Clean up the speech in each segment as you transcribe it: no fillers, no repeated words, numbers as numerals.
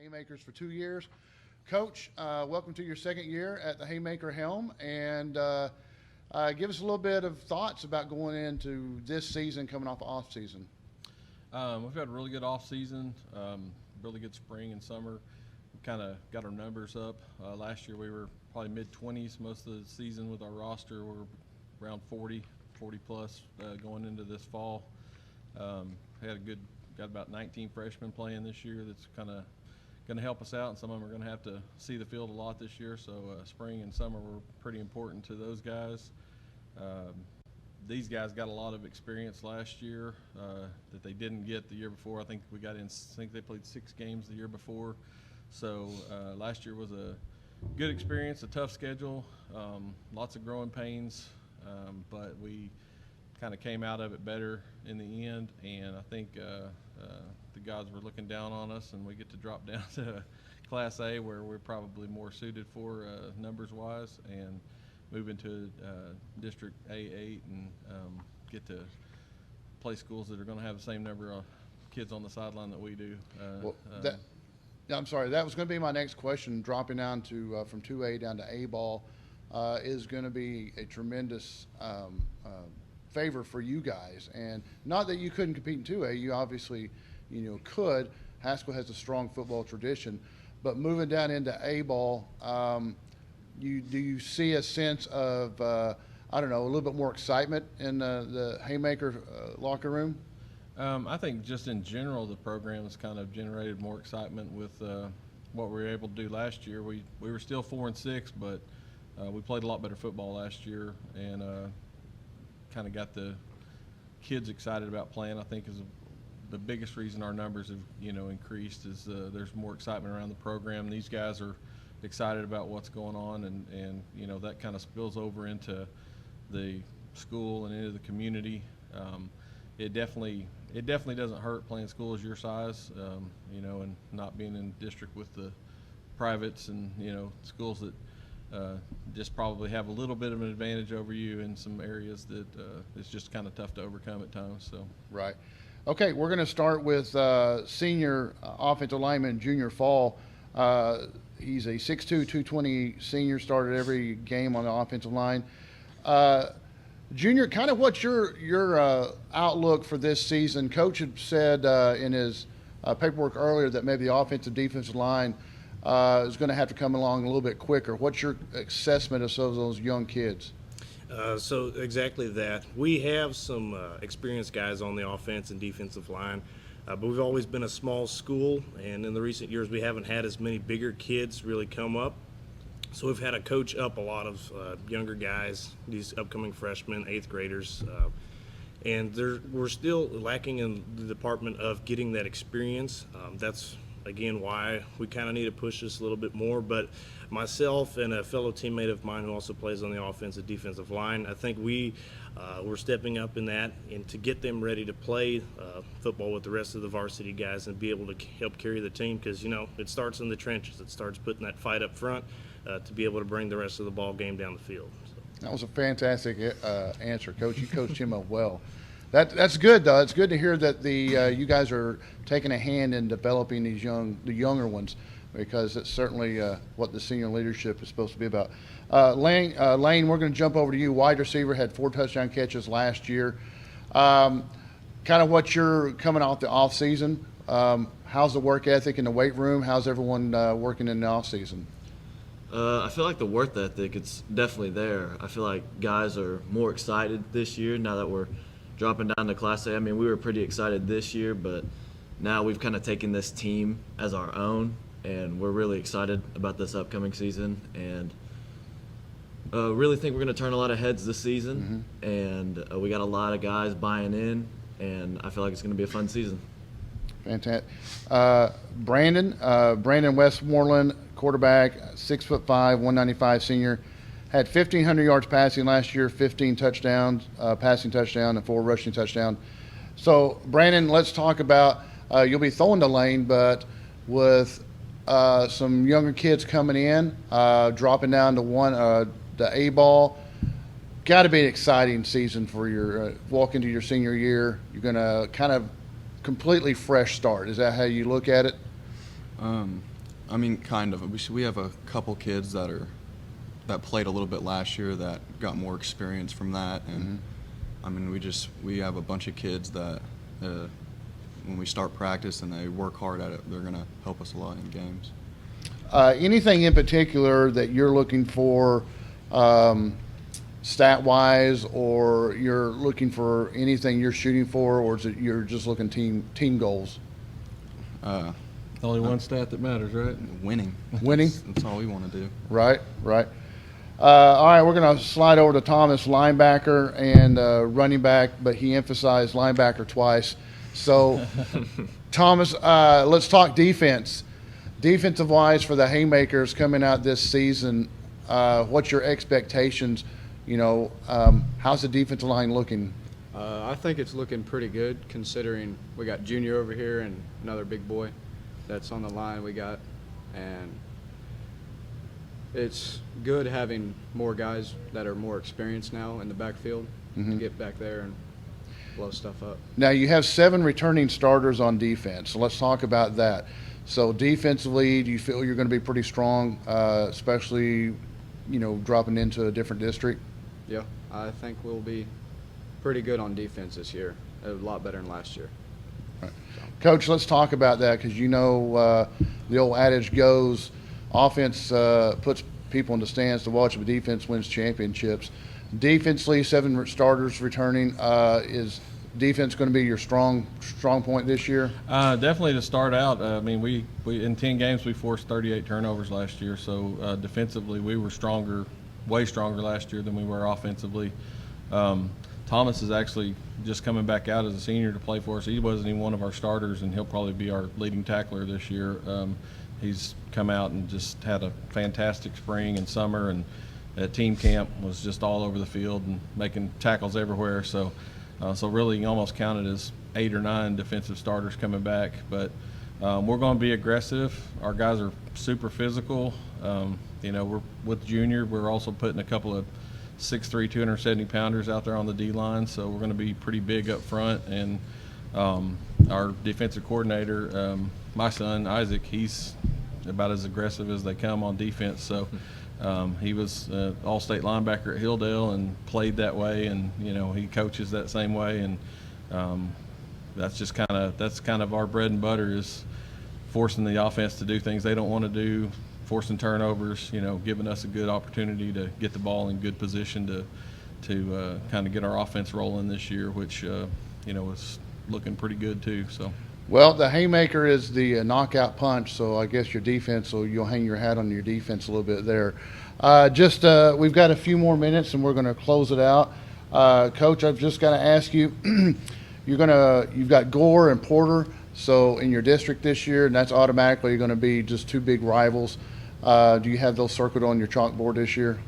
Haymakers for 2 years. Coach, welcome to your second year at the Haymaker helm, and give us a little bit of thoughts about going into this season, coming off season. We've had a really good off season, really good spring and summer. We kind of got our numbers up. Last year we were probably mid-20s most of the season with our roster. We were around 40 plus going into this fall. Got about 19 freshmen playing this year. That's kind of going to help us out, and some of them are going to have to see the field a lot this year. So spring and summer were pretty important to those guys. These guys got a lot of experience last year that they didn't get the year before. I think they played 6 games the year before. So last year was a good experience, a tough schedule, lots of growing pains, but we kind of came out of it better in the end. And I think the guys were looking down on us, and we get to drop down to Class A, where we're probably more suited for numbers-wise, and move into District A8 and get to play schools that are going to have the same number of kids on the sideline that we do. I'm sorry, that was going to be my next question. Dropping down to from 2A down to A ball is going to be a tremendous favor for you guys, and not that you couldn't compete in 2A. You obviously, could. Haskell has a strong football tradition, but moving down into A ball, do you see a sense of a little bit more excitement in the Haymaker locker room? I think just in general, the program has kind of generated more excitement with what we were able to do last year. We were still 4-6, but we played a lot better football last year, and kind of got the kids excited about playing. I think is the biggest reason our numbers have increased is there's more excitement around the program. These guys are excited about what's going on, and that kind of spills over into the school and into the community. It definitely doesn't hurt playing schools your size, and not being in district with the privates and schools that just probably have a little bit of an advantage over you in some areas that it's just kind of tough to overcome at times. So right. Okay, we're going to start with senior offensive lineman Junior Fall. He's a 6'2", 220 senior, started every game on the offensive line. Junior, kind of what's your outlook for this season? Coach had said in his paperwork earlier that maybe the offensive defensive line is going to have to come along a little bit quicker. What's your assessment of some of those young kids? So exactly that. We have some experienced guys on the offense and defensive line, but we've always been a small school, and in the recent years we haven't had as many bigger kids really come up. So we've had to coach up a lot of younger guys, these upcoming freshmen, 8th graders, and we're still lacking in the department of getting that experience. That's again why we kind of need to push this a little bit more. But myself and a fellow teammate of mine who also plays on the offensive defensive line, I think we're stepping up in that, and to get them ready to play football with the rest of the varsity guys and be able to help carry the team, because it starts in the trenches. It starts putting that fight up front to be able to bring the rest of the ball game down the field. So. That was a fantastic answer, Coach. You coached him up well. That's good, though. It's good to hear that you guys are taking a hand in developing the younger ones, because it's certainly what the senior leadership is supposed to be about. Lane, we're going to jump over to you. Wide receiver, had 4 touchdown catches last year. Kind of what you're coming off the off season. How's the work ethic in the weight room? How's everyone working in the off season? I feel like the work ethic, it's definitely there. I feel like guys are more excited this year now that we're dropping down to Class A. I mean, we were pretty excited this year, but now we've kind of taken this team as our own, and we're really excited about this upcoming season, and really think we're going to turn a lot of heads this season, and we got a lot of guys buying in, and I feel like it's going to be a fun season. Fantastic. Brandon Westmoreland, quarterback, 6'5", 195 senior, had 1,500 yards passing last year, 15 touchdowns, passing touchdown, and 4 rushing touchdowns. So, Brandon, let's talk about you'll be throwing the lane, but with some younger kids coming in, dropping down to the A ball, got to be an exciting season for your walk into your senior year. You're going to kind of completely fresh start. Is that how you look at it? I mean, kind of. We have a couple kids that played a little bit last year that got more experience from that, and I mean, we have a bunch of kids that when we start practice and they work hard at it, they're gonna help us a lot in games. Anything in particular that you're looking for, stat-wise, or you're looking for anything you're shooting for, or is it you're just looking team goals? Only one stat that matters, right? Winning. Winning? That's all we want to do. Right, right. All right, we're going to slide over to Thomas, linebacker and running back, but he emphasized linebacker twice. So, Thomas, let's talk defense. Defensive-wise for the Haymakers coming out this season, what's your expectations? You know, how's the defensive line looking? I think it's looking pretty good considering we got Junior over here and another big boy that's on the line we got. And it's good having more guys that are more experienced now in the backfield to get back there and blow stuff up. Now, you have 7 returning starters on defense, so let's talk about that. So defensively, do you feel you're going to be pretty strong, especially, you know, dropping into a different district? Yeah, I think we'll be pretty good on defense this year, a lot better than last year. Right. Coach, let's talk about that because, you know, the old adage goes, offense puts people in the stands to watch, but defense wins championships. Defensively, 7 starters returning. Is defense going to be your strong point this year? Definitely to start out. I mean, we in 10 games we forced 38 turnovers last year. So defensively, we were stronger, way stronger last year than we were offensively. Thomas is actually just coming back out as a senior to play for us. He wasn't even one of our starters, and he'll probably be our leading tackler this year. He's come out and just had a fantastic spring and summer, and at team camp was just all over the field and making tackles everywhere. So really you almost counted as 8 or 9 defensive starters coming back. But we're going to be aggressive. Our guys are super physical. You know, we're with Junior. We're also putting a couple of 6'3", 270-pounders out there on the D-line, so we're going to be pretty big up front. And our defensive coordinator, my son, Isaac, he's about as aggressive as they come on defense. So he was all-state linebacker at Hilldale and played that way, and, you know, he coaches that same way. And that's kind of our bread and butter, is forcing the offense to do things they don't want to do, forcing turnovers, you know, giving us a good opportunity to get the ball in good position to kind of get our offense rolling this year, which, you know, is looking pretty good too. So. Well, the haymaker is the knockout punch, so I guess your defense, so you'll hang your hat on your defense a little bit there. We've got a few more minutes, and we're going to close it out. Coach, I've just got to ask you, you've got Gore and Porter, so in your district this year, and that's automatically going to be just 2 big rivals. Do you have those circled on your chalkboard this year?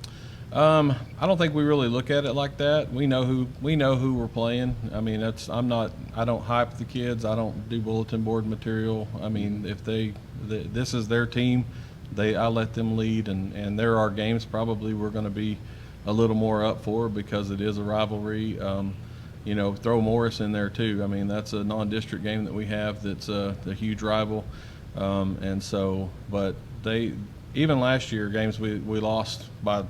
I don't think we really look at it like that. We know who we're playing. I mean, I don't hype the kids. I don't do bulletin board material. I mean, if this is their team, I let them lead, and there are games probably we're going to be a little more up for because it is a rivalry. You know, throw Morris in there too. I mean, that's a non-district game that we have that's a huge rival, and so, but even last year games we lost by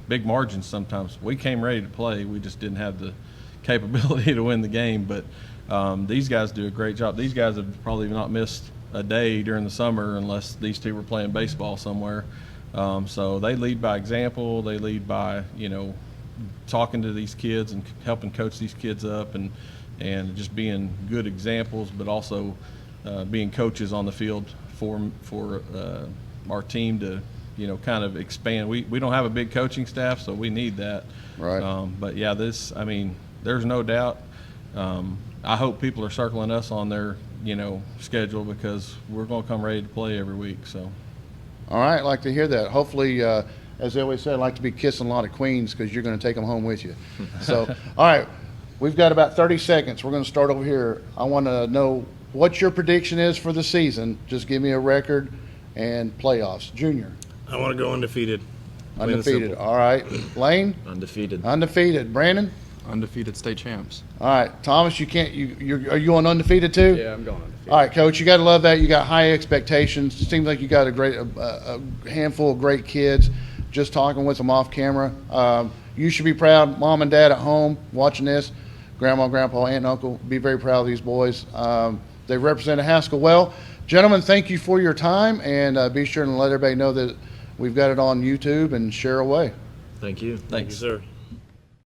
big margins sometimes. We came ready to play. We just didn't have the capability to win the game. But these guys do a great job. These guys have probably not missed a day during the summer unless these 2 were playing baseball somewhere. So they lead by example. They lead by, you know, talking to these kids and helping coach these kids up and just being good examples, but also being coaches on the field for our team to, you know, kind of expand. We don't have a big coaching staff, so we need that. Right. But yeah, I mean, there's no doubt. I hope people are circling us on their, you know, schedule because we're going to come ready to play every week. So. All right, I'd like to hear that. Hopefully, as they always say, I'd like to be kissing a lot of queens because you're going to take them home with you. So, all right, we've got about 30 seconds. We're going to start over here. I want to know what your prediction is for the season. Just give me a record and playoffs. Junior. I want to go undefeated. Undefeated. All right. Lane? Undefeated. Undefeated. Brandon? undefeated state champs. All right, Thomas, are you on undefeated too? Yeah, I'm going undefeated. All right, Coach, you got to love that. You got high expectations. It seems like you got a handful of great kids. Just talking with them off camera. You should be proud, Mom and Dad at home watching this, Grandma, Grandpa, Aunt, and Uncle. Be very proud of these boys. They represented Haskell well. Gentlemen, thank you for your time, and be sure to let everybody know that we've got it on YouTube and share away. Thank you. Thank you, sir.